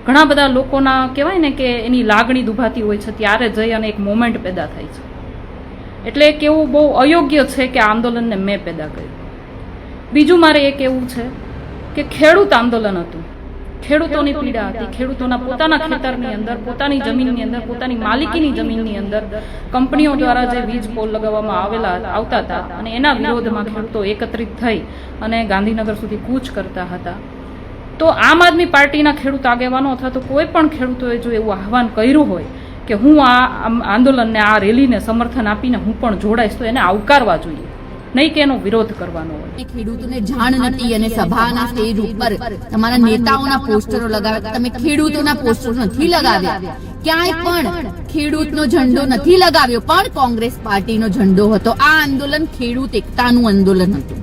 ઘણા બધા લોકોના કહેવાય ને કે એની લાગણી દુભાતી હોય છે, ત્યારે જઈ અને એક મોમેન્ટ પેદા થાય છે. એટલે એક એવું બહુ અયોગ્ય છે કે આંદોલનને મેં પેદા કર્યું. બીજું મારે એક એવું છે કે ખેડૂત આંદોલન હતું, ખેડૂતોની પીડા હતી, ખેડૂતોના પોતાના ખેતરની અંદર, પોતાની જમીનની અંદર, પોતાની માલિકીની જમીનની અંદર કંપનીઓ દ્વારા જે વીજ પોલ લગાવવામાં આવતા હતા અને એના વિરોધમાં ખેડૂતો એકત્રિત થઈ અને ગાંધીનગર સુધી કૂચ કરતા હતા. તો આમ આદમી પાર્ટીના ખેડૂત આગેવાનો અથવા તો કોઈ પણ ખેડૂતોએ જો એવું આહવાન કર્યું હોય કે હું આ આંદોલનને, આ રેલીને સમર્થન આપીને હું પણ જોડાઈશ, તો એને આવકારવા જોઈએ, નહીં કે એનો વિરોધ કરવાનો હોય. ખેડૂતોને જાણ નથી અને સભાના સ્ટેજ ઉપર તમારા નેતાઓના પોસ્ટરો લગાવ્યા, તમે ખેડૂતોના પોસ્ટરો નથી લગાવ્યા, ક્યાંય પણ ખેડૂતનો ઝંડો નથી લગાવ્યો, પણ કોંગ્રેસ પાર્ટીનો ઝંડો હતો. આ આંદોલન ખેડૂત એકતાનું આંદોલન હતું.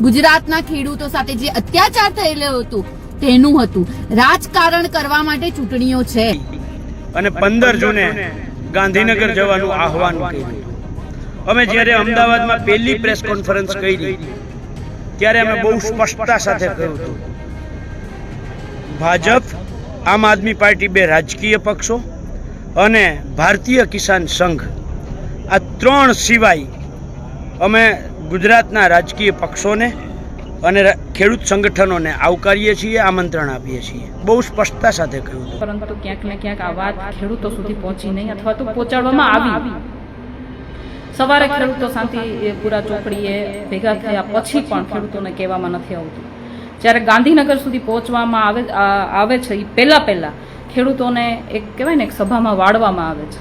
ગુજરાતના ખેડૂતો સાથે જે અત્યાચાર થયેલો હતો તેનું હતું. રાજકારણ કરવા માટે ચૂંટણીઓ છે અને 15 જૂને ગાંધીનગર જવાનું આહવાન કર્યું. અમે જ્યારે અમદાવાદમાં પહેલી પ્રેસ કોન્ફરન્સ કરી ત્યારે અમે બહુ સ્પષ્ટતા સાથે કહ્યું હતું, ભાજપ, આમ આદમી પાર્ટી, બે રાજકીય પક્ષો અને ભારતીય કિસાન સંઘ, આ 3 સિવાય અમે ગુજરાતના રાજકીય પક્ષોને અને ખેડૂત સંગઠનોને આવકારીએ છીએ, આમંત્રણ આપીએ છીએ. બહુ સ્પષ્ટતા સાથે કહ્યું હતું. પરંતુ ક્યાંક ને ક્યાંક આ વાત ખેડૂતો સુધી પહોંચી નહીં, અથવા તો પહોંચાડવામાં આવી. સવારે ખેડૂતો શાંતિપુરા ચોકડીએ ભેગા થયા પછી પણ ખેડૂતોને કહેવામાં નથી આવતું. જ્યારે ગાંધીનગર સુધી પહોંચવામાં આવે છે એ પહેલાં ખેડૂતોને એક કહેવાય ને એક સભામાં વાળવામાં આવે છે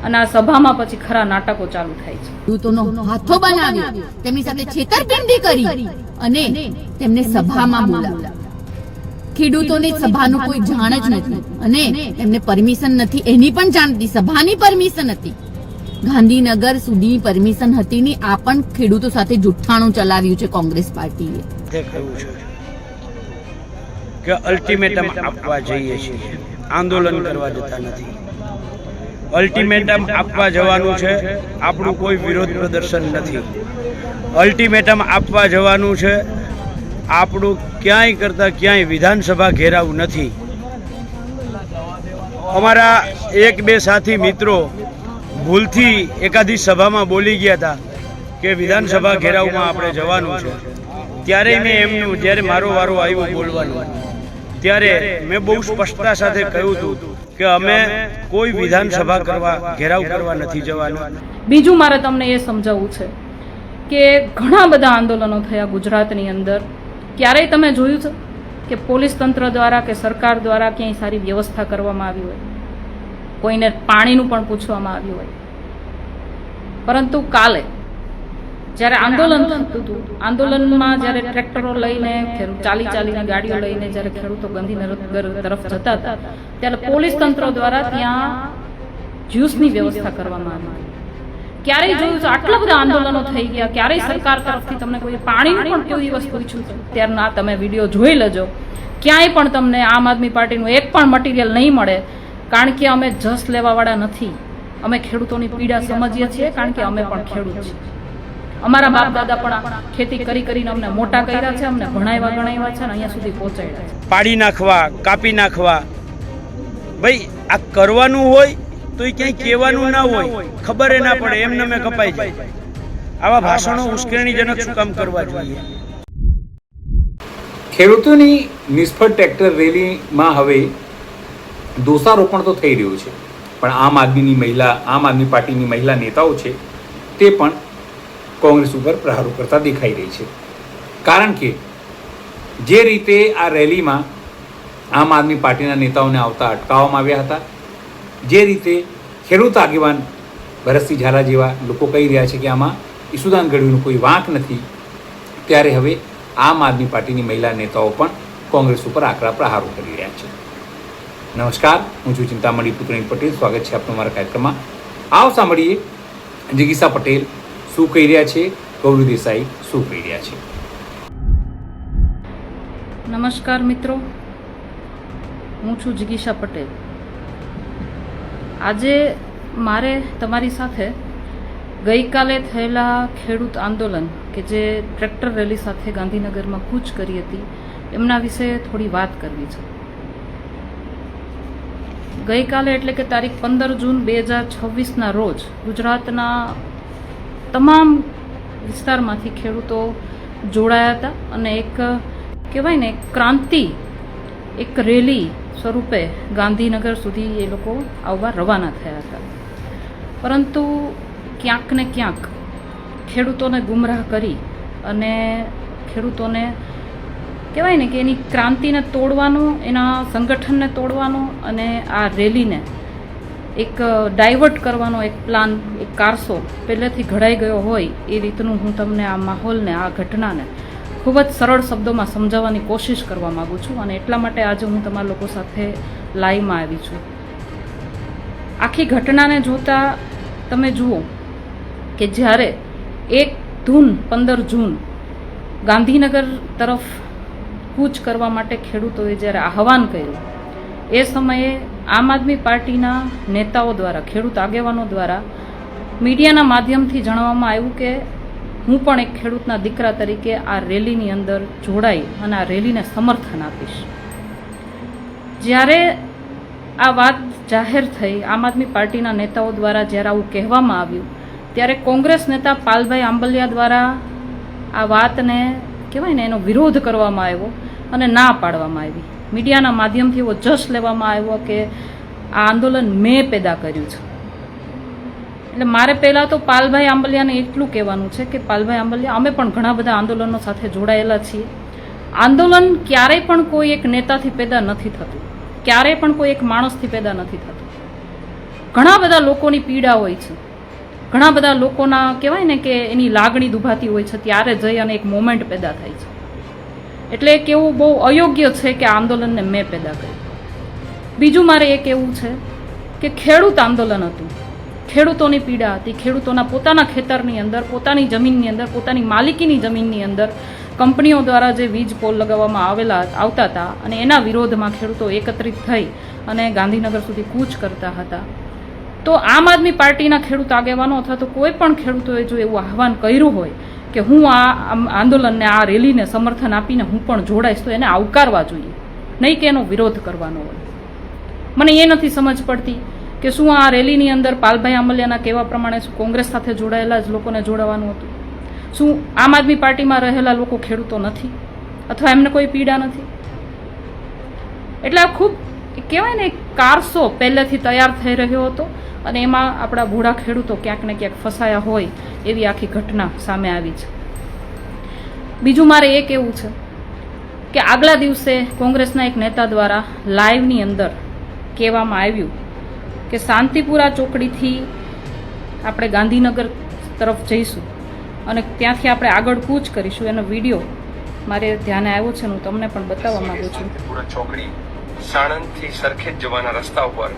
અને આ સભામાં પછી ખરા નાટકો ચાલુ થાય છે. ખેડૂતોનો હાથો બનાવ્યો, તેમની સાથે છેતરપિંડી કરી અને તેમને સભામાં બોલાવ્યા. ખેડૂતોને સભાનું કોઈ જાણ જ નથી અને તેમને પરમિશન નથી, એની પણ જાણ નથી. સભાની પરમિશન હતી, ગાંધીનગર સુધી પરમિશન હતી ની. આ પણ ખેડૂતો સાથે જુઠ્ઠાણું ચલાવ્યું છે કોંગ્રેસ પાર્ટીએ. તે કહ્યું છે કે અલ્ટિમેટમ આપવા જઈએ છીએ, આંદોલન કરવા જતા નથી. અલ્ટિમેટમ આપવા જવાનું છે, આપણું કોઈ વિરોધ પ્રદર્શન નથી. અલ્ટિમેટમ આપવા જવાનું છે, આપણું ક્યાંય કરતા ક્યાંય વિધાનસભા ઘેરાવું નથી. અમારા 1-2 સાથી મિત્રો ભૂલથી એકાદી સભામાં બોલી ગયા હતા કે વિધાનસભા ઘેરાવમાં આપણે જવાનું છે. ત્યારે મેં એમનું, જ્યારે મારો વારો આવ્યો બોલવાનો, ત્યારે મેં બહુ સ્પષ્ટતા સાથે કહ્યું હતું કે અમે કોઈ વિધાનસભા ઘેરાવ કરવા નથી જવાના. બીજું મારે તમને એ સમજાવવું છે કે ઘણા બધા આંદોલનો થયા ગુજરાતની અંદર. ક્યારેય તમે જોયું છે કે પોલીસ તંત્ર દ્વારા કે સરકાર દ્વારા ક્યાંય સારી વ્યવસ્થા કરવામાં આવી હોય, કોઈને પાણીનું પણ પૂછવામાં આવ્યું હોય? પરંતુ કાલે જ્યારે આંદોલન થતું હતું, આંદોલનમાં જ્યારે ટ્રેક્ટરો લઈને, ચાલીને ગાડીઓ લઈને જ્યારે ખેડૂતો ગાંધીનગર તરફ જતા હતા, ત્યારે પોલીસ તંત્ર દ્વારા ત્યાં જ્યુસની વ્યવસ્થા કરવામાં આવી. ક્યારેય જોયું છે આટલા બધા આંદોલનો થઈ ગયા, ક્યારેય સરકાર તરફથી તમને કોઈ પાણીનું પણ કોઈ દિવસ પૂછ્યું છે? ત્યારના તમે વિડીયો જોઈ લેજો, ક્યાંય પણ તમને આમ આદમી પાર્ટીનું એક પણ મટીરિયલ નહીં મળે. કારણ કે અમે જસ લેવાવાળા નથી, અમે ખેડૂતોની પીડા સમજીએ છીએ, કારણ કે અમે પણ ખેડૂત છીએ. અમારા બાપ દાદા પણ ખેતી કરીને અમને મોટા કર્યા છે, અમને ભણાવ્યા ગણાવ્યા છે અને અહીંયા સુધી પહોંચાડ્યા છે. પાડી નાખવા, કાપી નાખવા, ભાઈ આ કરવાનું હોય તો એ ક્યાંય કહેવાનું ના હોય, ખબર ના પડે, એમને મેં કપાઈ જાય. આવા ભાષણો ઉશ્કેરણીજનક શું કામ કરવા જોઈએ? ખેડૂતોની નિષ્ફળ ટ્રેક્ટર રેલીમાં હવે દોષારોપણ તો થઈ રહ્યું છે, પણ આમ આદમી પાર્ટીની મહિલા નેતાઓ છે તે પણ કોંગ્રેસ ઉપર પ્રહારો કરતા દેખાઈ રહી છે. કારણ કે જે રીતે આ રેલીમાં આમ આદમી પાર્ટીના નેતાઓને આવતા અટકાવવામાં આવ્યા હતા, જે રીતે ખેડૂત આગેવાન ભરતસિંહ ઝાલા જેવા લોકો કહી રહ્યા છે કે આમાં ઈસુદાન ગઢવીનો કોઈ વાંક નથી, ત્યારે હવે આમ આદમી પાર્ટીની મહિલા નેતાઓ પણ કોંગ્રેસ ઉપર આકરા પ્રહારો કરી રહ્યા છે. નમસ્કાર, હું છું ચિંતામણી પુત્રની પટેલ. સ્વાગત છે આપનું મારા કાર્યક્રમમાં. આવો સાંભળીએ જિગીષા પટેલ શું કહી રહ્યા છે, ગૌરી દેસાઈ શું કહી રહ્યા છે. નમસ્કાર મિત્રો, હું છું જિગીષા પટેલ. આજે મારે તમારી સાથે ગઈકાલે થયેલા ખેડૂત આંદોલન કે જે ટ્રેક્ટર રેલી સાથે ગાંધીનગરમાં કૂચ કરી હતી એમના વિશે થોડી વાત કરવી છે. ગઈકાલે એટલે કે તારીખ 15 જૂન 2026ના રોજ ગુજરાતના તમામ વિસ્તારમાંથી ખેડૂતો જોડાયા હતા અને એક કહેવાય ને ક્રાંતિ, એક રેલી સ્વરૂપે ગાંધીનગર સુધી એ લોકો આવવા રવાના થયા હતા. પરંતુ ક્યાંક ને ક્યાંક ખેડૂતોને ગુમરાહ કરી અને ખેડૂતોને કહેવાય ને કે એની ક્રાંતિને તોડવાનો, એના સંગઠનને તોડવાનો અને આ રેલીને એક ડાયવર્ટ કરવાનો એક પ્લાન, એક કારસો પહેલેથી ઘડાઈ ગયો હોય એ રીતનું હું તમને આ માહોલને, આ ઘટનાને ખૂબ જ સરળ શબ્દોમાં સમજાવવાની કોશિશ કરવા માગું છું અને એટલા માટે આજે હું તમારા લોકો સાથે લાઈવમાં આવી છું. આખી ઘટનાને જોતા તમે જુઓ કે જ્યારે એક ધૂન 15 જૂન ગાંધીનગર તરફ કૂચ કરવા માટે ખેડૂતોએ જ્યારે આહવાન કર્યું, એ સમયે આમ આદમી પાર્ટીના નેતાઓ દ્વારા, ખેડૂત આગેવાનો દ્વારા મીડિયાના માધ્યમથી જણાવવામાં આવ્યું કે હું પણ એક ખેડૂતના દીકરા તરીકે આ રેલીની અંદર જોડાઈ અને આ રેલીને સમર્થન આપીશ. જ્યારે આ વાત જાહેર થઈ, આમ આદમી પાર્ટીના નેતાઓ દ્વારા જ્યારે આવું કહેવામાં આવ્યું, ત્યારે કોંગ્રેસ નેતા પાલભાઈ આંબલિયા દ્વારા આ વાતને કહેવાય ને એનો વિરોધ કરવામાં આવ્યો અને ના પાડવામાં આવી. મીડિયાના માધ્યમથી એવો જશ લેવામાં આવ્યો કે આ આંદોલન મેં પેદા કર્યું છે. એટલે મારે પહેલાં તો પાલભાઈ આંબલિયાને એટલું કહેવાનું છે કે પાલભાઈ આંબલિયા, અમે પણ ઘણા બધા આંદોલનો સાથે જોડાયેલા છીએ. આંદોલન ક્યારેય પણ કોઈ એક નેતાથી પેદા નથી થતું, ક્યારેય પણ કોઈ એક માણસથી પેદા નથી થતું. ઘણા બધા લોકોની પીડા હોય છે, ઘણા બધા લોકોના કહેવાય ને કે એની લાગણી દુભાતી હોય છે, ત્યારે જઈ અને એક મોમેન્ટ પેદા થાય છે. એટલે એક એવું બહુ અયોગ્ય છે કે આ આંદોલનને મેં પેદા કર્યું. બીજું મારે એ કહેવું છે કે ખેડૂત આંદોલન હતું, ખેડૂતોની પીડા હતી, ખેડૂતોના પોતાના ખેતરની અંદર, પોતાની જમીનની અંદર, પોતાની માલિકીની જમીનની અંદર કંપનીઓ દ્વારા જે વીજ પોલ લગાવવામાં આવતા હતા અને એના વિરોધમાં ખેડૂતો એકત્રિત થઈ અને ગાંધીનગર સુધી કૂચ કરતા હતા. તો આમ આદમી પાર્ટીના ખેડૂત આગેવાનો અથવા તો કોઈ પણ ખેડૂતોએ જો એવું આહવાન કર્યું હોય કે હું આ આંદોલનને, આ રેલીને સમર્થન આપીને હું પણ જોડાઈશ, તો એને આવકારવા જોઈએ, નહીં કે એનો વિરોધ કરવાનો હોય. મને એ નથી સમજ પડતી કે શું આ રેલીની અંદર પાલભાઈ આંબલિયાના કહેવા પ્રમાણે શું કોંગ્રેસ સાથે જોડાયેલા જ લોકોને જોડાવાનું હતું? શું આમ આદમી પાર્ટીમાં રહેલા લોકો ખેડૂતો નથી અથવા એમને કોઈ પીડા નથી? એટલે આ ખૂબ કહેવાય ને એક કારસો પહેલેથી તૈયાર થઈ રહ્યો હતો અને એમાં આપણા ભૂડા ખેડૂતો ક્યાંક ને ક્યાંક ફસાયા હોય એવી આખી ઘટના સામે આવી છે. બીજું મારે એ કહેવું છે કે આગલા દિવસે કોંગ્રેસના એક નેતા દ્વારા લાઈવની અંદર કહેવામાં આવ્યું કે શાંતિપુરા ચોકડીથી આપણે ગાંધીનગર તરફ જઈશું અને ત્યાંથી આપણે આગળ કૂચ કરીશું. એનો વિડીયો મારે ધ્યાને આવ્યો છે, હું તમને પણ બતાવવા માંગુ છું. શાંતિપુરા ચોકડી સાણંદથી સરખેજ જવાના રસ્તા ઉપર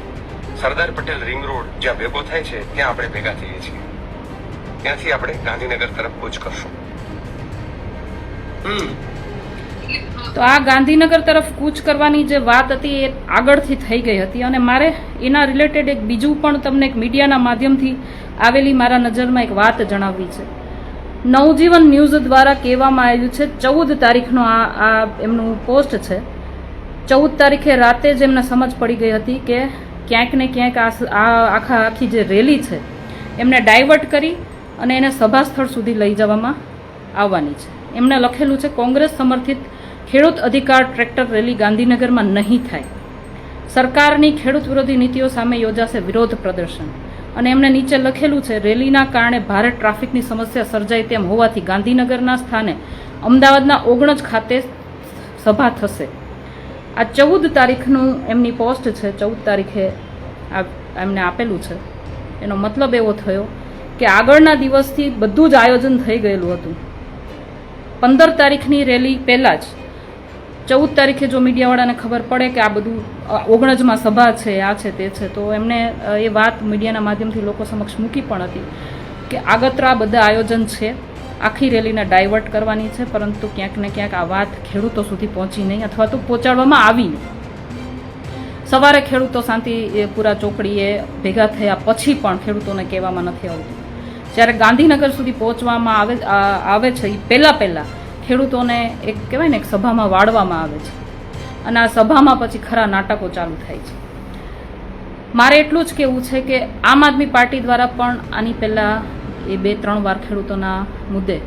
સરદાર પટેલ રિંગ રોડ જ્યાં ભેગો થાય છે ત્યાં આપણે ભેગા થઈએ છીએ. ત્યાંથી આપણે ગાંધીનગર તરફ કૂચ કરશું. તો આ ગાંધીનગર તરફ કૂચ કરવાની જે વાત હતી એ આગળથી થઈ ગઈ હતી અને મારે એના રિલેટેડ એક બીજું પણ તમને એક મીડિયાના માધ્યમથી આવેલી મારા નજરમાં એક વાત જણાવવી છે. નવજીવન ન્યૂઝ દ્વારા કહેવામાં આવ્યું છે, 14 તારીખનો આ એમનું પોસ્ટ છે. 14 તારીખે રાતે જ એમને સમજ પડી ગઈ હતી કે ક્યાંક ને ક્યાંક આખી જે રેલી છે એમને ડાયવર્ટ કરી અને એને સભા સ્થળ સુધી લઈ જવામાં આવવાની છે. એમને લખેલું છે, કોંગ્રેસ સમર્થિત ખેડૂત અધિકાર ટ્રેક્ટર રેલી ગાંધીનગરમાં નહીં થાય. સરકારની ખેડૂત વિરોધી નીતિઓ સામે યોજાશે વિરોધ પ્રદર્શન. અને એમને નીચે લખેલું છે, રેલીના કારણે ભારે ટ્રાફિકની સમસ્યા સર્જાય તેમ હોવાથી ગાંધીનગરના સ્થાને અમદાવાદના ઓગણજ ખાતે સભા થશે. આ 14 તારીખનું એમની પોસ્ટ છે, 14 તારીખે એમને આપેલું છે. એનો મતલબ એવો થયો કે આગળના દિવસથી બધું જ આયોજન થઈ ગયેલું હતું. 15 તારીખની રેલી પહેલાં જ 14 તારીખે જો મીડિયાવાળાને ખબર પડે કે આ બધું ઓગણજમાં સભા છે, આ છે, તે છે, તો એમને એ વાત મીડિયાના માધ્યમથી લોકો સમક્ષ મૂકી પણ હતી કે આગતરા બધા આયોજન છે, આખી રેલીને ડાયવર્ટ કરવાની છે, પરંતુ ક્યાંક ને ક્યાંક આ વાત ખેડૂતો સુધી પહોંચી નહીં અથવા તો પહોંચાડવામાં આવી નહીં. સવારે ખેડૂતો શાંતિપુરા ચોકડીએ ભેગા થયા પછી પણ ખેડૂતોને કહેવામાં નથી આવતું. જ્યારે ગાંધીનગર સુધી પહોંચવામાં આવે છે એ પહેલાં ખેડૂતોને એક કહેવાય ને એક સભામાં વાળવામાં આવે છે અને આ સભામાં પછી ખરા નાટકો ચાલુ થાય છે. મારે એટલું જ કહેવું છે કે આમ આદમી પાર્ટી દ્વારા પણ આની પહેલાં એ 2-3 વાર ખેડૂતોના મુદ્દે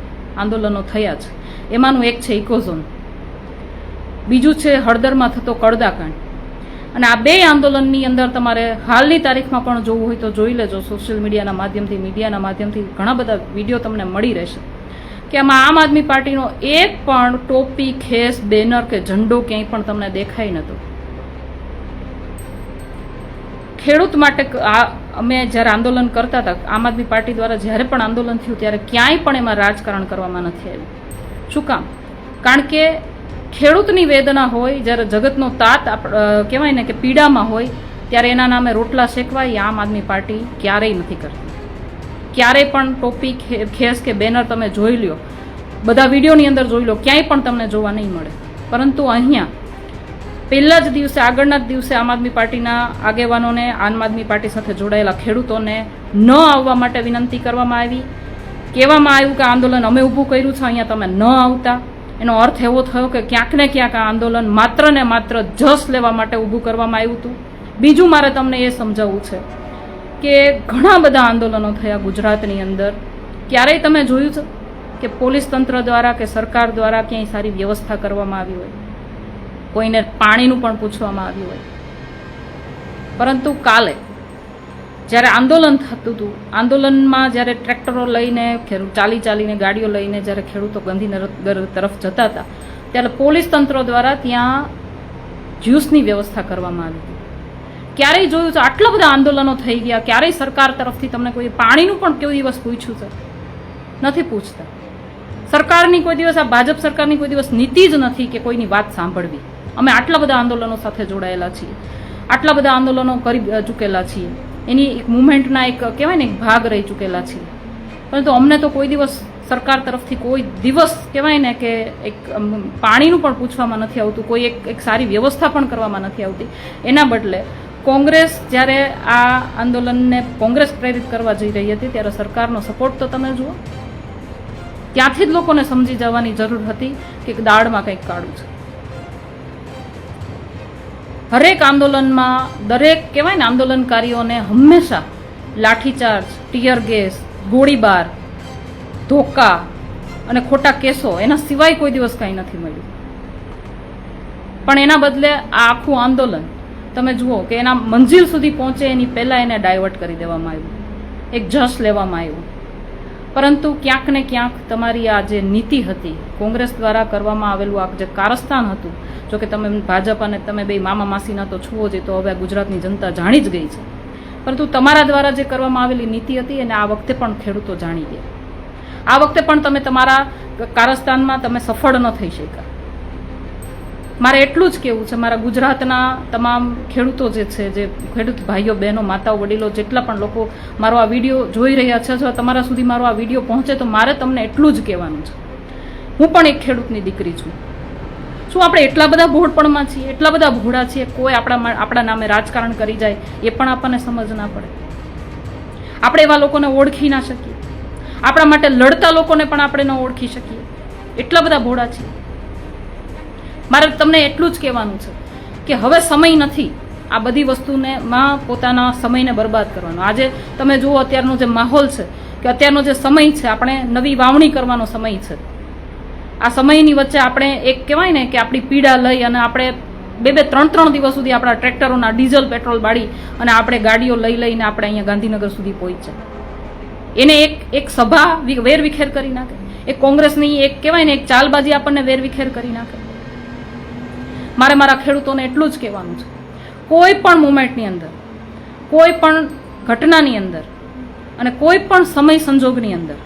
આંદોલનો થયા છે. એમાંનું એક છે ઇકોઝોન, બીજું છે હળદરમાં થતો કડદાકાંડ. અને આ 2 આંદોલનની અંદર તમારે હાલની તારીખમાં પણ જોવું હોય તો જોઈ લેજો. સોશિયલ મીડિયાના માધ્યમથી, મીડિયાના માધ્યમથી ઘણા બધા વિડીયો તમને મળી રહેશે કે આમાં આમ આદમી પાર્ટીનો એક પણ ટોપી, ખેસ, બેનર કે ઝંડો ક્યાંય પણ તમને દેખાય નહોતો. ખેડૂત માટે અમે જ્યારે આંદોલન કરતા હતા, આમ આદમી પાર્ટી દ્વારા જ્યારે પણ આંદોલન થયું ત્યારે ક્યાંય પણ એમાં રાજકારણ કરવામાં નથી આવ્યું. શું કામ? કારણ કે ખેડૂતની વેદના હોય, જ્યારે જગતનો તાત કહેવાય ને કે પીડામાં હોય, ત્યારે એના નામે રોટલા શેકવાય એ આમ આદમી પાર્ટી ક્યારેય નથી કરતી. ક્યારેય પણ ટોપી, ખેસ કે બેનર તમે જોઈ લ્યો, બધા વિડીયોની અંદર જોઈ લો, ક્યાંય પણ તમને જોવા નહીં મળે. પરંતુ અહીંયા પહેલા જ દિવસે, આગળના જ દિવસે આમ આદમી પાર્ટીના આગેવાનોને, આમ આદમી પાર્ટી સાથે જોડાયેલા ખેડૂતોને ન આવવા માટે વિનંતી કરવામાં આવી. કહેવામાં આવ્યું કે આંદોલન અમે ઊભું કર્યું છે, અહીંયા તમે ન આવતા. એનો અર્થ એવો થયો કે ક્યાંક ને ક્યાંક આ આંદોલન માત્ર ને માત્ર જસ લેવા માટે ઊભું કરવામાં આવ્યું હતું. બીજું મારે તમને એ સમજાવવું છે કે ઘણા બધા આંદોલનો થયા ગુજરાતની અંદર. ક્યારેય તમે જોયું છે કે પોલીસ તંત્ર દ્વારા કે સરકાર દ્વારા ક્યાંય સારી વ્યવસ્થા કરવામાં આવી હોય, કોઈને પાણીનું પણ પૂછવામાં આવ્યું હોય? પરંતુ કાલે જ્યારે આંદોલન થતું હતું, આંદોલનમાં જ્યારે ટ્રેક્ટરો લઈને, ચાલીને ગાડીઓ લઈને જ્યારે ખેડૂતો ગાંધીનગર તરફ જતા હતા, ત્યારે પોલીસ તંત્ર દ્વારા ત્યાં જ્યુસની વ્યવસ્થા કરવામાં આવી હતી. ક્યારેય જોયું છે આટલા બધા આંદોલનો થઈ ગયા, ક્યારેય સરકાર તરફથી તમને કોઈ પાણીનું પણ કોઈ દિવસ પૂછ્યું છે? નથી પૂછતા. સરકારની કોઈ દિવસ, આ ભાજપ સરકારની કોઈ દિવસ નીતિ જ નથી કે કોઈની વાત સાંભળવી. અમે આટલા બધા આંદોલનો સાથે જોડાયેલા છીએ, આટલા બધા આંદોલનો કરી ચૂકેલા છીએ, એની એક મુવમેન્ટના એક કહેવાય ને એક ભાગ રહી ચૂકેલા છીએ. પરંતુ અમને તો કોઈ દિવસ સરકાર તરફથી કોઈ દિવસ કહેવાય ને કે એક પાણીનું પણ પૂછવામાં નથી આવતું, કોઈ એક સારી વ્યવસ્થા પણ કરવામાં નથી આવતી. એના બદલે કોંગ્રેસ જ્યારે આ આંદોલનને કોંગ્રેસ પ્રેરિત કરવા જઈ રહી હતી, ત્યારે સરકારનો સપોર્ટ તો તમે જુઓ. ત્યાંથી જ લોકોને સમજી જવાની જરૂર હતી કે દાળમાં કંઈક કાળું છે. હરેક આંદોલનમાં દરેક કહેવાય ને આંદોલનકારીઓને હંમેશા લાઠીચાર્જ, ટીયર ગેસ, ગોળીબાર, ધોકા અને ખોટા કેસો, એના સિવાય કોઈ દિવસ કાંઈ નથી મળ્યું. પણ એના બદલે આ આખું આંદોલન તમે જુઓ કે એના મંજિલ સુધી પહોંચે એની પહેલાં એને ડાયવર્ટ કરી દેવામાં આવ્યું, એક જશ લેવામાં આવ્યું. પરંતુ ક્યાંક ને ક્યાંક તમારી આ જે નીતિ હતી, કોંગ્રેસ દ્વારા કરવામાં આવેલું આ જે કારસ્તાન હતું, જો કે તમે ભાજપ અને તમે બે મામા માસીના તો છુઓ જ, તો હવે ગુજરાતની જનતા જાણી જ ગઈ છે. પરંતુ તમારા દ્વારા જે કરવામાં આવેલી નીતિ હતી એને આ વખતે પણ ખેડૂતો જાણી ગયા. આ વખતે પણ તમે તમારા કારસ્તાનમાં તમે સફળ ન થઈ શક્યા. મારે એટલું જ કહેવું છે, મારા ગુજરાતના તમામ ખેડૂતો જે છે, જે ખેડૂત ભાઈઓ, બહેનો, માતાઓ, વડીલો, જેટલા પણ લોકો મારો આ વિડીયો જોઈ રહ્યા છે અથવા તમારા સુધી મારો આ વિડીયો પહોંચે, તો મારે તમને એટલું જ કહેવાનું છે, હું પણ એક ખેડૂતની દીકરી છું. શું આપણે એટલા બધા ભોળપણમાં છીએ, એટલા બધા ભોળા છીએ, કોઈ આપણા નામે રાજકારણ કરી જાય એ પણ આપણને સમજ ના પડે? આપણે એવા લોકોને ઓળખી ના શકીએ? આપણા માટે લડતા લોકોને પણ આપણે ન ઓળખી શકીએ? એટલા બધા ભોળા છીએ. મારે તમને એટલું જ કહેવાનું છે કે હવે સમય નથી આ બધી વસ્તુને પોતાના સમયને બરબાદ કરવાનો. આજે તમે જુઓ અત્યારનો જે માહોલ છે, કે અત્યારનો જે સમય છે, આપણે નવી વાવણી કરવાનો સમય છે. આ સમયની વચ્ચે આપણે એક કહેવાય ને કે આપણી પીડા લઈ અને આપણે 2-3 દિવસ સુધી આપણા ટ્રેક્ટરોના ડીઝલ, પેટ્રોલ બાળી અને આપણે ગાડીઓ લઈને આપણે અહીંયા ગાંધીનગર સુધી પહોંચ્યા. એને એક સભા વેરવિખેર કરી નાખે, એક કોંગ્રેસની એક કહેવાય ને એક ચાલબાજી આપણને વેરવિખેર કરી નાખે. મારે મારા ખેડૂતોને એટલું જ કહેવાનું છે, કોઈ પણ મુમેન્ટની અંદર, કોઈ પણ ઘટનાની અંદર અને કોઈ પણ સમય સંજોગની અંદર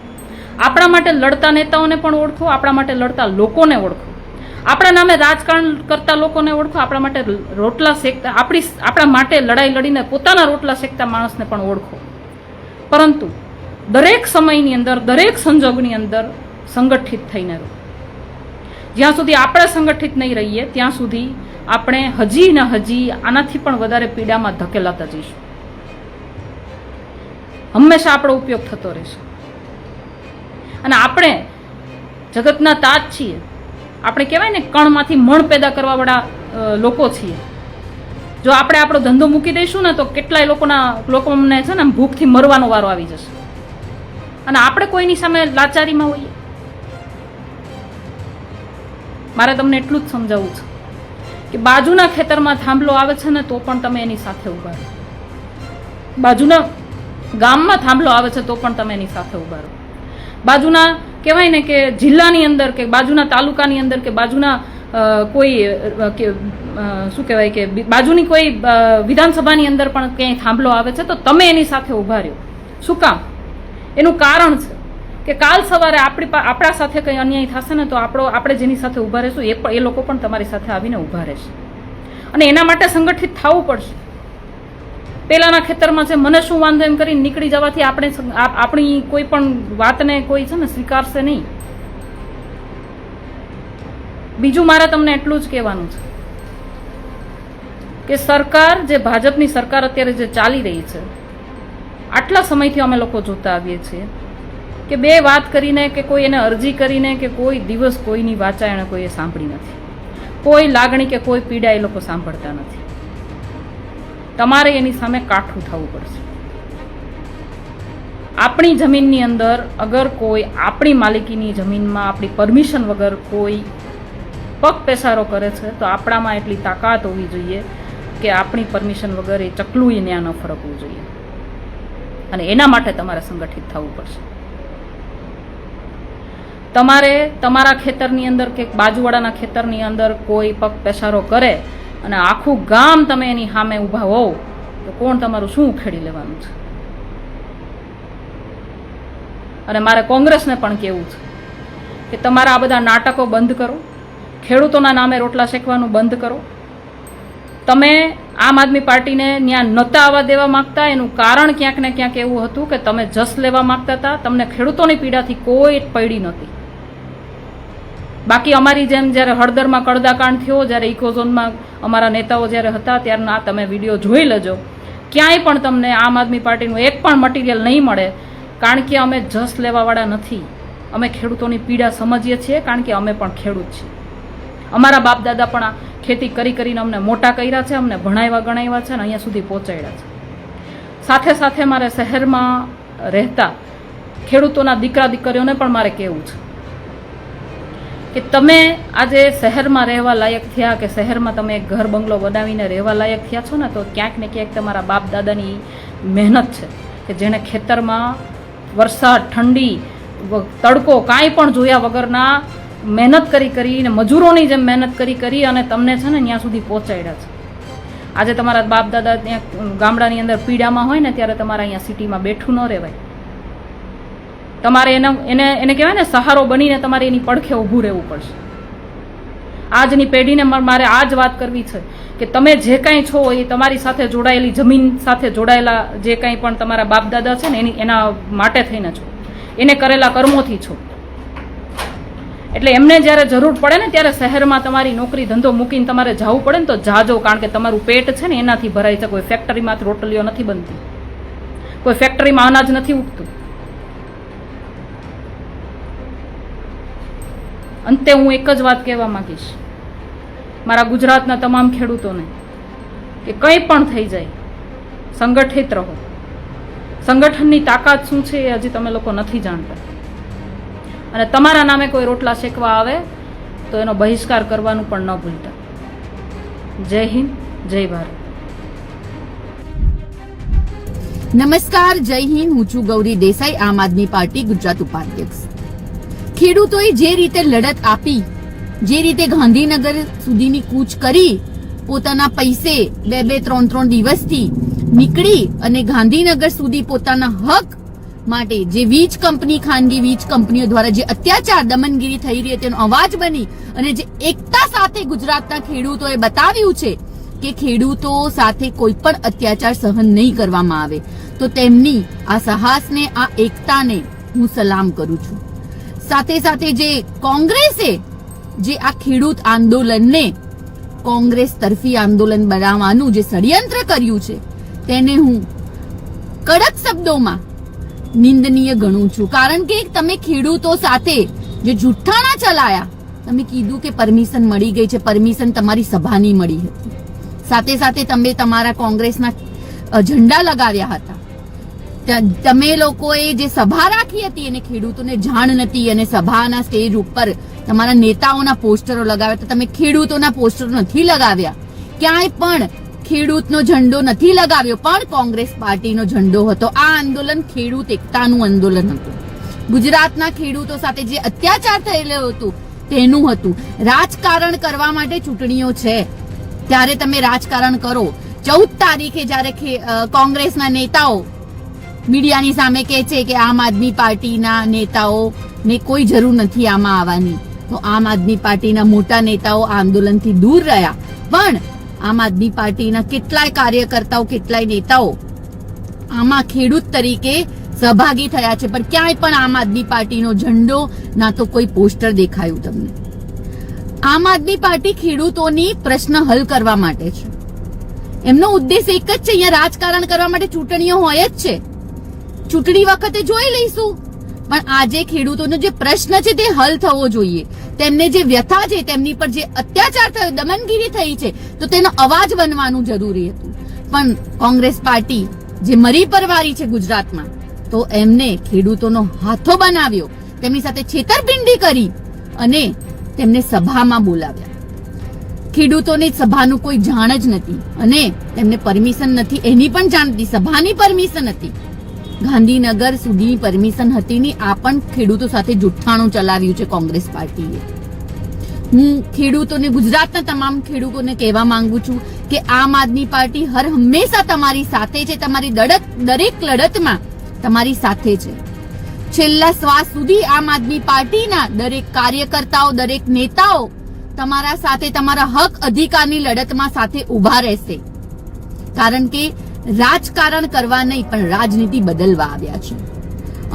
આપણા માટે લડતા નેતાઓને પણ ઓળખો, આપણા માટે લડતા લોકોને ઓળખો, આપણા નામે રાજકારણ કરતા લોકોને ઓળખો, આપણા માટે રોટલા શેકતા, આપણા માટે લડાઈ લડીને પોતાના રોટલા શેકતા માણસને પણ ઓળખો. પરંતુ દરેક સમયની અંદર, દરેક સંજોગની અંદર સંગઠિત થઈને રહો. જ્યાં સુધી આપણે સંગઠિત નહીં રહીએ ત્યાં સુધી આપણે હજી ને હજી આનાથી પણ વધારે પીડામાં ધકેલાતા જઈશું. હંમેશા આપણો ઉપયોગ થતો રહેશે. અને આપણે જગતના તાજ છીએ, આપણે કહેવાય ને કણમાંથી મણ પેદા કરવાવાળા લોકો છીએ. જો આપણે આપણો ધંધો મૂકી દઈશું ને તો કેટલાય લોકોને છે ને ભૂખથી મરવાનો વારો આવી જશે, અને આપણે કોઈની સામે લાચારીમાં હોઈએ. મારે તમને એટલું જ સમજાવવું છે કે બાજુના ખેતરમાં થાંભલો આવે છે ને તો પણ તમે એની સાથે ઊભા રહો, બાજુના ગામમાં થાંભલો આવે છે તો પણ તમે એની સાથે ઊભા રહો. બાજુના કહેવાય ને કે જિલ્લાની અંદર કે બાજુના તાલુકાની અંદર કે બાજુના કોઈ શું કહેવાય કે બાજુની કોઈ વિધાનસભાની અંદર પણ ક્યાંય થાંભલો આવે છે તો તમે એની સાથે ઊભા રહ્યો. શું કામ? એનું કારણ છે કે કાલ સવારે આપણા સાથે કંઈ અન્યાય થશે ને તો આપણે જેની સાથે ઊભા રહીશું એ લોકો પણ તમારી સાથે આવીને ઊભા રહેશે, અને એના માટે સંગઠિત થવું પડશે. પેલાના ખેતરમાં છે મને શું વાંધો એમ કરીને નીકળી જવાથી આપણી કોઈ પણ વાતને કોઈ છે ને સ્વીકારશે નહીં. બીજું મારે તમને એટલું જ કહેવાનું છે કે સરકાર જે ભાજપની સરકાર અત્યારે જે ચાલી રહી છે, આટલા સમયથી અમે લોકો જોતા આવીએ છીએ કે બે વાત કરીને કે કોઈ એને અરજી કરીને કે કોઈ દિવસ કોઈની વાચા એને કોઈએ સાંભળી નથી, કોઈ લાગણી કે કોઈ પીડા એ લોકો સાંભળતા નથી. તમારે એની સામે કાઠું થવું પડશે. આપણી જમીનની અંદર અગર કોઈ આપણી માલિકીની જમીનમાં આપણી પરમિશન વગર કોઈ પગ પેસારો કરે છે તો આપણામાં એટલી તાકાત હોવી જોઈએ કે આપણી પરમિશન વગર એ ચકલું ત્યાં ન ફરકવું જોઈએ, અને એના માટે તમારે સંગઠિત થવું પડશે. તમારે તમારા ખેતરની અંદર કે બાજુવાળાના ખેતરની અંદર કોઈ પગ પેસારો કરે અને આખું ગામ તમે એની સામે ઊભા હોવ તો કોણ તમારું શું ઉખેડી લેવાનું છે? અને મારે કોંગ્રેસને પણ કહેવું છે કે તમારા આ બધા નાટકો બંધ કરો, ખેડૂતોના નામે રોટલા શેકવાનું બંધ કરો. તમે આમ આદમી પાર્ટીને ત્યાં નહોતા આવવા દેવા માંગતા, એનું કારણ ક્યાંક ને ક્યાંક એવું હતું કે તમે જસ લેવા માંગતા હતા. તમને ખેડૂતોની પીડાથી કોઈ પડી નહોતી. બાકી અમારી જેમ જ્યારે હળદરમાં કડદાકાંડ થયો, જ્યારે ઇકોઝોનમાં અમારા નેતાઓ જ્યારે હતા ત્યારના તમે વિડીયો જોઈ લેજો, ક્યાંય પણ તમને આમ આદમી પાર્ટીનું એક પણ મટીરિયલ નહીં મળે, કારણ કે અમે જસ લેવાવાળા નથી. અમે ખેડૂતોની પીડા સમજીએ છીએ, કારણ કે અમે પણ ખેડૂત છીએ. અમારા બાપ દાદા પણ આ ખેતી કરીને અમને મોટા કર્યા છે, અમને ભણાવ્યા ગણાવ્યા છે અને અહીંયા સુધી પહોંચાડ્યા છે. સાથે સાથે મારે શહેરમાં રહેતા ખેડૂતોના દીકરા દીકરીઓને પણ મારે કહેવું છે કે તમે આજે શહેરમાં રહેવા લાયક થયા, કે શહેરમાં તમે એક ઘર બંગલો બનાવીને રહેવા લાયક થયા છો ને, તો ક્યાંક ને ક્યાંક તમારા બાપ દાદાની મહેનત છે કે જેણે ખેતરમાં વરસાદ, ઠંડી, તડકો કાંઈ પણ જોયા વગરના મહેનત કરીને મજૂરોની જેમ મહેનત કરી અને તમને છે ને ત્યાં સુધી પહોંચાડ્યા છે. આજે તમારા બાપ દાદા ત્યાં ગામડાની અંદર પીડામાં હોય ને ત્યારે તમારે અહીંયા સિટીમાં બેઠું ન રહેવાય. તમારે એને કહેવાય ને સહારો બનીને તમારે એની પડખે ઊભું રહેવું પડશે. આજની પેઢીને મારે આ જ વાત કરવી છે કે તમે જે કાંઈ છો એ તમારી સાથે જોડાયેલી જમીન સાથે જોડાયેલા જે કાંઈ પણ તમારા બાપ દાદા છે ને એના માટે થઈને છો, એને કરેલા કર્મોથી છો. એટલે એમને જ્યારે જરૂર પડે ને ત્યારે શહેરમાં તમારી નોકરી ધંધો મૂકીને તમારે જવું પડે ને તો જાજો, કારણ કે તમારું પેટ છે ને એનાથી ભરાય છે. કોઈ ફેક્ટરીમાં રોટલીઓ નથી બનતી, કોઈ ફેક્ટરીમાં અનાજ નથી ઉગતું. અંતે હું એક જ વાત કહેવા માંગીશ મારા ગુજરાતના તમામ ખેડૂતોને કે કંઈ પણ થઈ જાય, સંગઠિત રહો. સંગઠનની તાકાત શું છે એ હજી તમે લોકો નથી જાણતા, અને તમારા નામે કોઈ રોટલા શેકવા આવે તો એનો બહિષ્કાર કરવાનું પણ ન ભૂલતા. જય હિન્દ, જય ભારત. નમસ્કાર, જય હિન્દ. હું છું ગૌરી દેસાઈ, આમ આદમી પાર્ટી ગુજરાત ઉપાધ્યક્ષ. ખેડૂતોએ જે રીતે લડત આપી, જે રીતે ગાંધીનગર સુધીની કૂચ કરી, પોતાના પૈસે 2-3 દિવસથી નીકળી અને ગાંધીનગર સુધી પોતાના હક માટે જે વીજ કંપની, ખાનગી વીજ કંપનીઓ દ્વારા જે અત્યાચાર, દમનગીરી થઈ રહી તેનો અવાજ બની અને જે એકતા સાથે ગુજરાતના ખેડૂતોએ બતાવ્યું છે કે ખેડૂતો સાથે કોઈ પણ અત્યાચાર સહન નહીં કરવામાં આવે, તો તેમની આ સાહસને, આ એકતાને હું સલામ કરું છું. સાથે સાથે જે કોંગ્રેસે જે આ ખેડૂત આંદોલનને કોંગ્રેસ તરફી આંદોલન બનાવવાનું જે ષડયંત્ર કર્યું છે તેને હું કડક શબ્દોમાં નિંદનીય ગણું છું. કારણ કે તમે ખેડૂતો સાથે જે જુઠ્ઠાણા ચલાયા, તમે કીધું કે પરમિશન મળી ગઈ છે, પરમિશન તમારી સભાની મળી હતી. સાથે સાથે તમે તમારા કોંગ્રેસના ઝંડા લગાવ્યા હતા. તમે લોકોએ જે સભા રાખી હતી એને ખેડૂતોને જાણ નથી અને સભાના સ્ટેજ ઉપર તમારા નેતાઓના પોસ્ટરો લગાવ્યા હતા. તમે ખેડૂતોના પોસ્ટરો નથી લગાવ્યા. ક્યાંય પણ ખેડૂતનો ઝંડો નથી લગાવ્યો, પણ કોંગ્રેસ પાર્ટીનો ઝંડો હતો. આ આંદોલન ખેડૂત એકતાનું આંદોલન હતું. ગુજરાતના ખેડૂતો સાથે જે અત્યાચાર થયેલો હતો તેનું હતું. રાજકારણ કરવા માટે ચૂંટણીઓ છે ત્યારે તમે રાજકારણ કરો. 14 તારીખે જ્યારે કોંગ્રેસના નેતાઓ મીડિયાની સામે કહે છે કે આમ આદમી પાર્ટીના નેતાઓને કોઈ જરૂર નથી આમાં આવવાની, તો આમ આદમી પાર્ટીના મોટા નેતાઓ આ આંદોલનથી દૂર રહ્યા. પણ આમ આદમી પાર્ટીના કેટલાય કાર્યકર્તાઓ, કેટલાય નેતાઓ આમાં ખેડૂત તરીકે સહભાગી થયા છે, પણ ક્યાંય પણ આમ આદમી પાર્ટીનો ઝંડો ના તો કોઈ પોસ્ટર દેખાયું તમને. આમ આદમી પાર્ટી ખેડૂતોની પ્રશ્ન હલ કરવા માટે છે. એમનો ઉદ્દેશ એક જ છે, અહીંયા રાજકારણ કરવા માટે ચૂંટણીઓ હોય જ છે. ચૂંટણી વખતે જોઈ લઈશું, પણ આજે ખેડૂતોનો જે પ્રશ્ન છે તે હલ થવો જોઈએ. તેમને જે વ્યથા છે, તેમની પર જે અત્યાચાર થયો, દમનગીરી થઈ છે, તો તેનો અવાજ બનવાનું જરૂરી હતું. પણ કોંગ્રેસ પાર્ટી જે મરી પરવારી છે ગુજરાતમાં, તો એમને ખેડૂતોનો હાથો બનાવ્યો, તેમની સાથે છેતરપિંડી કરી અને તેમને સભામાં બોલાવ્યા. ખેડૂતોની સભાનું કોઈ જાણ જ નથી અને તેમને પરમિશન નથી, એની પણ જાણ નથી. સભાની પરમિશન હતી, ગાંધીનગર સુધી પરમિશન હતી નહીં. આ પણ ખેડૂતો સાથે જુઠ્ઠાણું ચલાવ્યું છે કોંગ્રેસ પાર્ટીએ. હું ખેડૂતોને, ગુજરાતના તમામ ખેડૂતોને કહેવા માંગુ છું કે આમ આદમી પાર્ટી હંમેશા તમારી સાથે છે. તમારી દરેક લડતમાં તમારી સાથે છે. છેલ્લા શ્વાસ સુધી આમ આદમી પાર્ટીના દરેક કાર્યકર્તાઓ, દરેક નેતાઓ તમારા સાથે, તમારા હક અધિકારની લડતમાં સાથે ઉભા રહેશે. કારણ કે રાજકારણ કરવા નહીં, પણ રાજનીતિ બદલવા આવ્યા છે.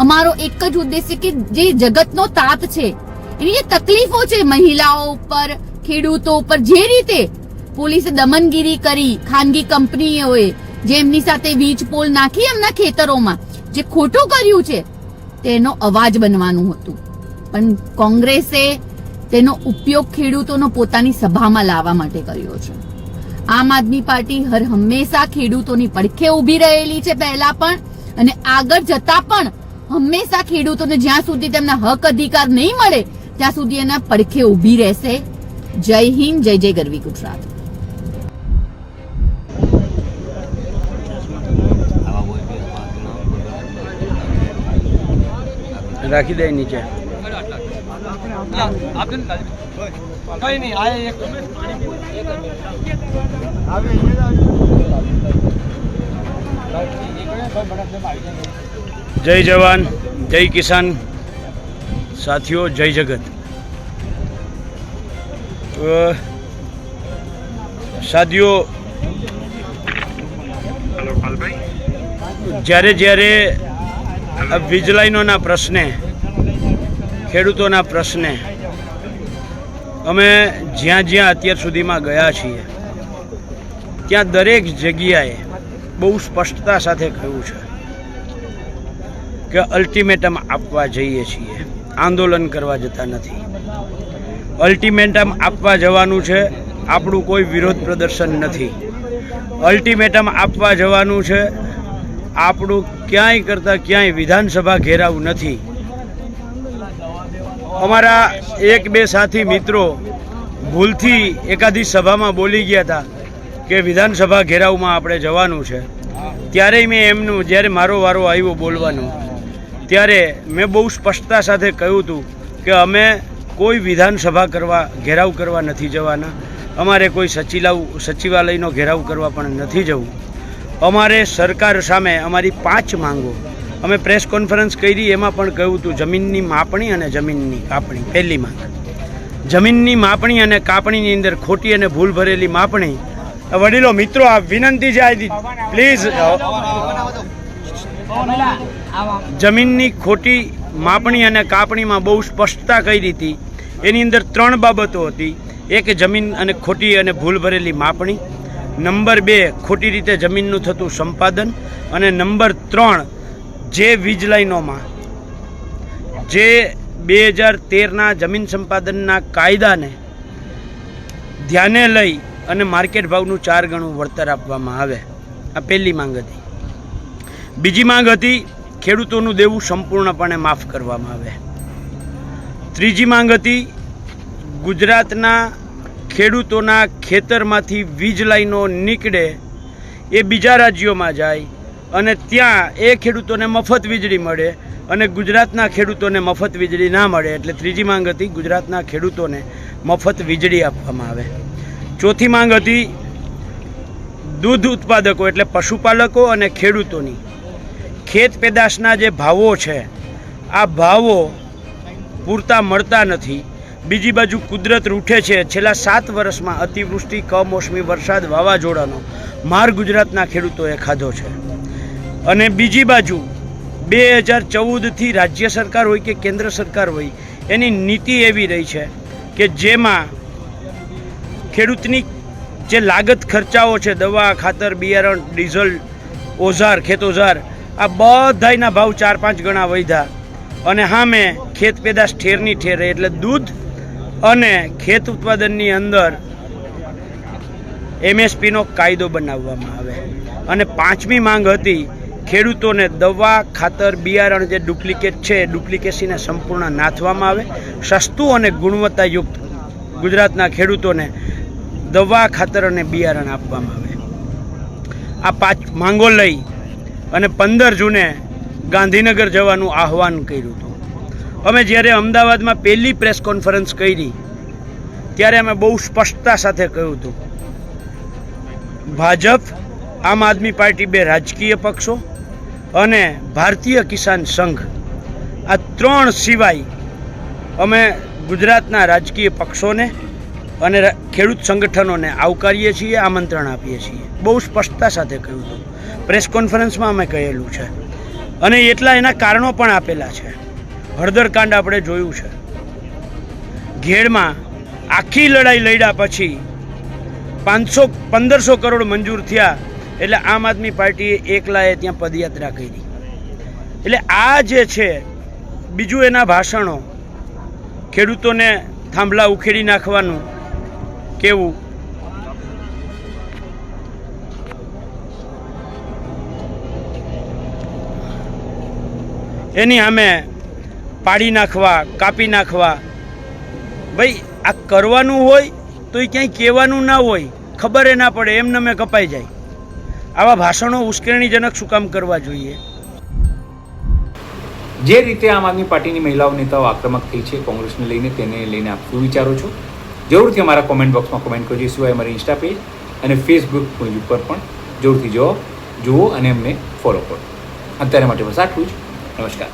અમારો એક જ ઉદ્દેશ્ય કે જે જગતનો તાત છે, એની જે તકલીફો છે મહિલાઓ ઉપર, ખેડૂતો ઉપર, જે રીતે પોલીસે દમનગીરી કરી, ખાનગી કંપનીઓએ જેમની સાથે વીજ પોલ નાખી એમના ખેતરોમાં જે ખોટું કર્યું છે, તેનો અવાજ બનવાનું હતું. પણ કોંગ્રેસે તેનો ઉપયોગ ખેડૂતોનો પોતાની સભામાં લાવવા માટે કર્યો છે. આમ આદમી પાર્ટી હંમેશા ખેડૂતોની પડખે ઊભી રહેલી છે, પહેલા પણ અને આગળ જતા પણ હંમેશા ખેડૂતોને જ્યાં સુધી તેમના હક અધિકાર નહીં મળે ત્યાં સુધી એના પડખે ઊભી રહેશે. જય હિન્દ, જય જય ગરવી ગુજરાત. રાખી દે નીચે. જય જવાન, જય કિસાન, સાથીઓ, જય જગત. સાથીઓ, જ્યારે વીજ લાઈનોના પ્રશ્ને, ખેડૂતોના પ્રશ્ને અમે જ્યાં અત્યાર સુધીમાં ગયા છીએ ત્યાં દરેક જગ્યાએ બહુ સ્પષ્ટતા સાથે કહ્યું છે કે અલ્ટિમેટમ આપવા જઈએ છીએ, આંદોલન કરવા જતા નથી. અલ્ટિમેટમ આપવા જવાનું છે, આપણું કોઈ વિરોધ પ્રદર્શન નથી. અલ્ટિમેટમ આપવા જવાનું છે, આપણું ક્યાંય કરતાં ક્યાંય વિધાનસભા ઘેરાવ નથી. અમારા એક બે સાથી મિત્રો ભૂલથી એકાદી સભામાં બોલી ગયા હતા કે વિધાનસભા ઘેરાવમાં આપણે જવાનું છે. ત્યારે મેં એમનું, જ્યારે મારો વારો આવ્યો બોલવાનો, ત્યારે મેં બહુ સ્પષ્ટતા સાથે કહ્યું હતું કે અમે કોઈ વિધાનસભા ઘેરાવ કરવા નથી જવાના. અમારે કોઈ સચિવાલયનો ઘેરાવ કરવા પણ નથી જવું. અમારે સરકાર સામે અમારી 5 માંગો, અમે પ્રેસ કોન્ફરન્સ કરી, એમાં પણ કહ્યું હતું જમીનની માપણી અને જમીનની કાપણી. પહેલી માંગ જમીનની માપણી અને કાપણીની અંદર ખોટી અને ભૂલ ભરેલી માપણી. વડીલો, મિત્રો, આ વિનંતી છે, પ્લીઝ. જમીનની ખોટી માપણી અને કાપણીમાં બહુ સ્પષ્ટતા કરી હતી. એની અંદર 3 બાબતો હતી. એક, જમીન અને ખોટી અને ભૂલ ભરેલી માપણી. નંબર 2, ખોટી રીતે જમીનનું થતું સંપાદન. અને નંબર 3, જે વીજ લાઈનોમાં જે 2013ના જમીન સંપાદનના કાયદાને ધ્યાને લઈ અને માર્કેટ ભાવનું 4 ગણું વળતર આપવામાં આવે. આ પહેલી માંગ હતી. બીજી માંગ હતી ખેડૂતોનું દેવું સંપૂર્ણપણે માફ કરવામાં આવે. ત્રીજી માંગ હતી ગુજરાતના ખેડૂતોના ખેતરમાંથી વીજ લાઈનો નીકળે એ બીજા રાજ્યોમાં જાય અને ત્યાં એ ખેડૂતોને મફત વીજળી મળે અને ગુજરાતના ખેડૂતોને મફત વીજળી ના મળે. એટલે ત્રીજી માંગ હતી ગુજરાતના ખેડૂતોને મફત વીજળી આપવામાં આવે. ચોથી માંગ હતી દૂધ ઉત્પાદકો એટલે પશુપાલકો અને ખેડૂતોની ખેત પેદાશના જે ભાવો છે આ ભાવો પૂરતા મળતા નથી. બીજી બાજુ કુદરત રૂઠે છે. છેલ્લા 7 વર્ષમાં અતિવૃષ્ટિ, કમોસમી વરસાદ, વાવાઝોડાનો માર ગુજરાતના ખેડૂતોએ ખાધો છે. અને બીજી બાજુ 2014થી રાજ્ય સરકાર હોય કે કેન્દ્ર સરકાર હોય એની નીતિ એવી રહી છે કે જેમાં ખેડૂતની જે લાગત ખર્ચાઓ છે દવા, ખાતર, બિયારણ, ડીઝલ, ઓઝાર, ખેત ઓઝાર આ બધાયના ભાવ 4-5 ગણા વધ્યા અને સામે ખેત પેદાશ ઠેરની ઠેર એટલે દૂધ અને ખેત ઉત્પાદનની અંદર MSPનો કાયદો બનાવવામાં આવે. અને પાંચમી માંગ હતી ખેડૂતોને દવા, ખાતર, બિયારણ જે ડુપ્લિકેટ છે એ ડુપ્લિકેસીને સંપૂર્ણ નાથવામાં આવે. સસ્તું અને ગુણવત્તાયુક્ત ગુજરાતના ખેડૂતોને દવા, ખાતર અને બિયારણ આપવામાં આવે. આ 5 માંગો લઈ અને 15 જૂને ગાંધીનગર જવાનું આહવાન કર્યું હતું. અમે જ્યારે અમદાવાદમાં પહેલી પ્રેસ કોન્ફરન્સ કરી ત્યારે અમે બહુ સ્પષ્ટતા સાથે કહ્યું હતું ભાજપ, આમ આદમી પાર્ટી 2 રાજકીય પક્ષો અને ભારતીય કિસાન સંઘ આ 3 સિવાય અમે ગુજરાતના રાજકીય પક્ષોને અને ખેડૂત સંગઠનોને આવકારીએ છીએ, આમંત્રણ આપીએ છીએ. બહુ સ્પષ્ટતા સાથે કહ્યું હતું. પ્રેસ કોન્ફરન્સમાં અમે કહેલું છે અને એટલા એના કારણો પણ આપેલા છે. હળદરકાંડ આપણે જોયું છે. ઘેડમાં આખી લડાઈ લડ્યા પછી 1500 કરોડ મંજૂર થયા એટલે આમ આદમી પાર્ટીએ એકલાએ ત્યાં પદયાત્રા કરી. એટલે આ જે છે બીજું એના ભાષણો, ખેડૂતોને થાંભલા ઉખેડી નાખવાનું કેવું, એની સામે પાડી નાખવા, કાપી નાખવા. ભાઈ આ કરવાનું હોય તો એ ક્યાંય કહેવાનું ના હોય, ખબર એ ના પડે, એમને મેં કપાઈ જાય. આવા ભાષણો ઉશ્કેરણીજનક શું કામ કરવા જોઈએ? જે રીતે આમ આદમી પાર્ટીની મહિલાઓ નેતાઓ આક્રમક થઈ છે કોંગ્રેસને લઈને, તેને લઈને આપ શું વિચારો છો? જરૂરથી અમારા કોમેન્ટ બોક્સમાં કોમેન્ટ કરજો. સિવાય અમારી ઇન્સ્ટા પેજ અને ફેસબુક પેજ ઉપર પણ જરૂરથી જુઓ અને અમને ફોલો કરો. અત્યારે માટે બસ આટલું જ. નમસ્કાર.